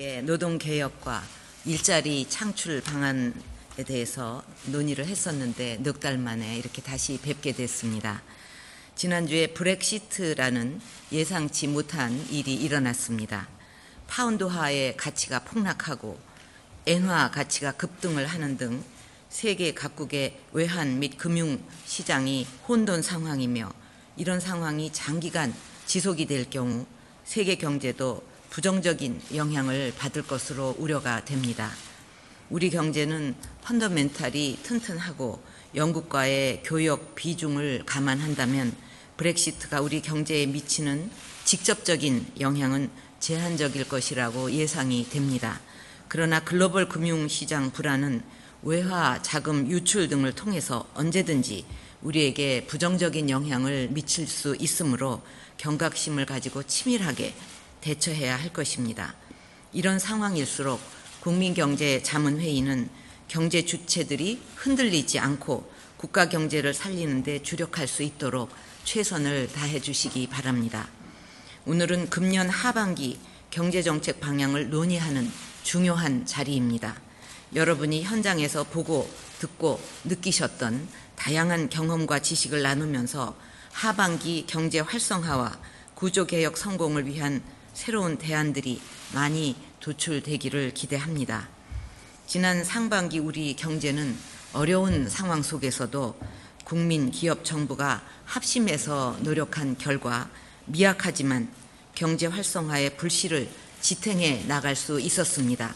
함께 노동개혁과 일자리 창출 방안에 대해서 논의를 했었는데 넉 달 만에 이렇게 다시 뵙게 됐습니다. 지난주에 브렉시트라는 예상치 못한 일이 일어났습니다. 파운드화의 가치가 폭락하고 엔화 가치가 급등을 하는 등 세계 각국의 외환 및 금융시장이 혼돈 상황이며, 이런 상황이 장기간 지속이 될 경우 세계 경제도 부정적인 영향을 받을 것으로 우려가 됩니다. 우리 경제는 펀더멘탈이 튼튼하고 영국과의 교역 비중을 감안한다면 브렉시트가 우리 경제에 미치는 직접적인 영향은 제한적일 것이라고 예상이 됩니다. 그러나 글로벌 금융시장 불안은 외화 자금 유출 등을 통해서 언제든지 우리에게 부정적인 영향을 미칠 수 있으므로 경각심을 가지고 치밀하게 대처해야 할 것입니다. 이런 상황일수록 국민경제자문회의는 경제 주체들이 흔들리지 않고 국가 경제를 살리는 데 주력할 수 있도록 최선을 다해 주시기 바랍니다. 오늘은 금년 하반기 경제정책 방향을 논의하는 중요한 자리입니다. 여러분이 현장에서 보고 듣고 느끼셨던 다양한 경험과 지식을 나누면서 하반기 경제 활성화와 구조개혁 성공을 위한 새로운 대안들이 많이 도출되기를 기대합니다. 지난 상반기 우리 경제는 어려운 상황 속에서도 국민, 기업, 정부가 합심해서 노력한 결과 미약하지만 경제 활성화의 불씨를 지탱해 나갈 수 있었습니다.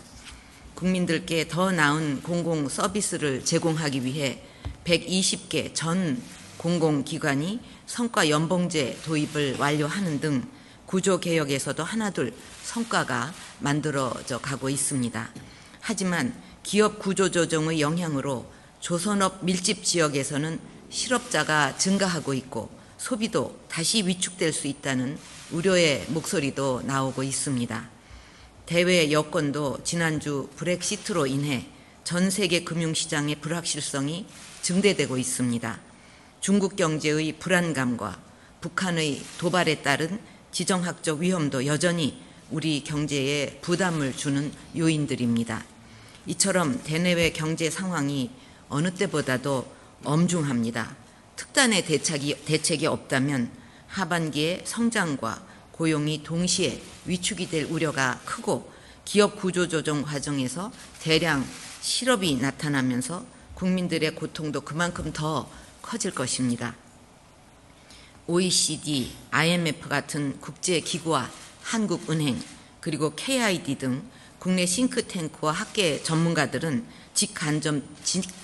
국민들께 더 나은 공공 서비스를 제공하기 위해 120개 전 공공기관이 성과 연봉제 도입을 완료하는 등 구조개혁에서도 하나둘 성과가 만들어져 가고 있습니다. 하지만 기업 구조조정의 영향으로 조선업 밀집 지역에서는 실업자가 증가하고 있고 소비도 다시 위축될 수 있다는 우려의 목소리도 나오고 있습니다. 대외 여건도 지난주 브렉시트로 인해 전 세계 금융시장의 불확실성이 증대되고 있습니다. 중국 경제의 불안감과 북한의 도발에 따른 지정학적 위험도 여전히 우리 경제에 부담을 주는 요인들입니다. 이처럼 대내외 경제 상황이 어느 때보다도 엄중합니다. 특단의 대책이 없다면 하반기에 성장과 고용이 동시에 위축이 될 우려가 크고 기업 구조조정 과정에서 대량 실업이 나타나면서 국민들의 고통도 그만큼 더 커질 것입니다. OECD, IMF 같은 국제기구와 한국은행 그리고 KID 등 국내 싱크탱크와 학계 전문가들은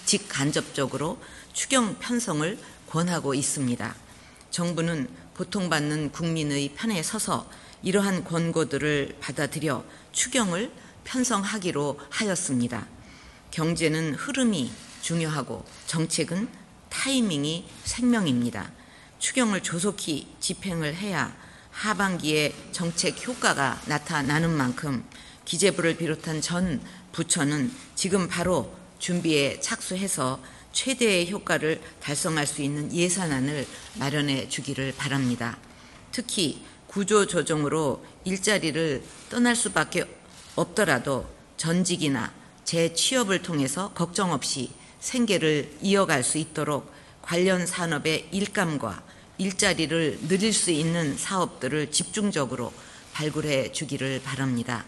직간접적으로 추경 편성을 권하고 있습니다. 정부는 고통받는 국민의 편에 서서 이러한 권고들을 받아들여 추경을 편성하기로 하였습니다. 경제는 흐름이 중요하고 정책은 타이밍이 생명입니다. 추경을 조속히 집행을 해야 하반기에 정책 효과가 나타나는 만큼 기재부를 비롯한 전 부처는 지금 바로 준비에 착수해서 최대의 효과를 달성할 수 있는 예산안을 마련해 주기를 바랍니다. 특히 구조조정으로 일자리를 떠날 수밖에 없더라도 전직이나 재취업을 통해서 걱정 없이 생계를 이어갈 수 있도록 관련 산업의 일감과 일자리를 늘릴 수 있는 사업들을 집중적으로 발굴해 주기를 바랍니다.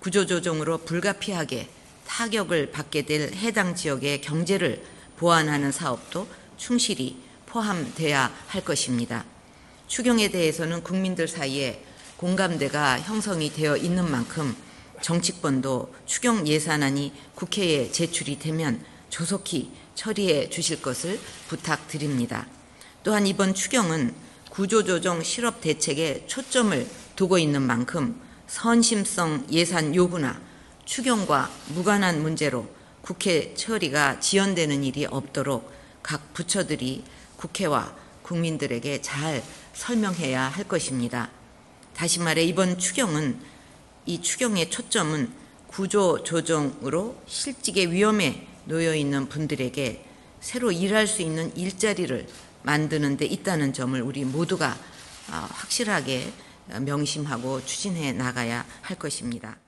구조조정으로 불가피하게 타격을 받게 될 해당 지역의 경제를 보완하는 사업도 충실히 포함돼야 할 것입니다. 추경에 대해서는 국민들 사이에 공감대가 형성이 되어 있는 만큼 정치권도 추경 예산안이 국회에 제출이 되면 조속히 처리해 주실 것을 부탁드립니다. 또한 이번 추경은 구조조정 실업 대책에 초점을 두고 있는 만큼 선심성 예산 요구나 추경과 무관한 문제로 국회 처리가 지연되는 일이 없도록 각 부처들이 국회와 국민들에게 잘 설명해야 할 것입니다. 다시 말해 이번 추경은 이 추경의 초점은 구조조정으로 실직의 위험에 놓여 있는 분들에게 새로 일할 수 있는 일자리를 만드는 데 있다는 점을 우리 모두가 확실하게 명심하고 추진해 나가야 할 것입니다.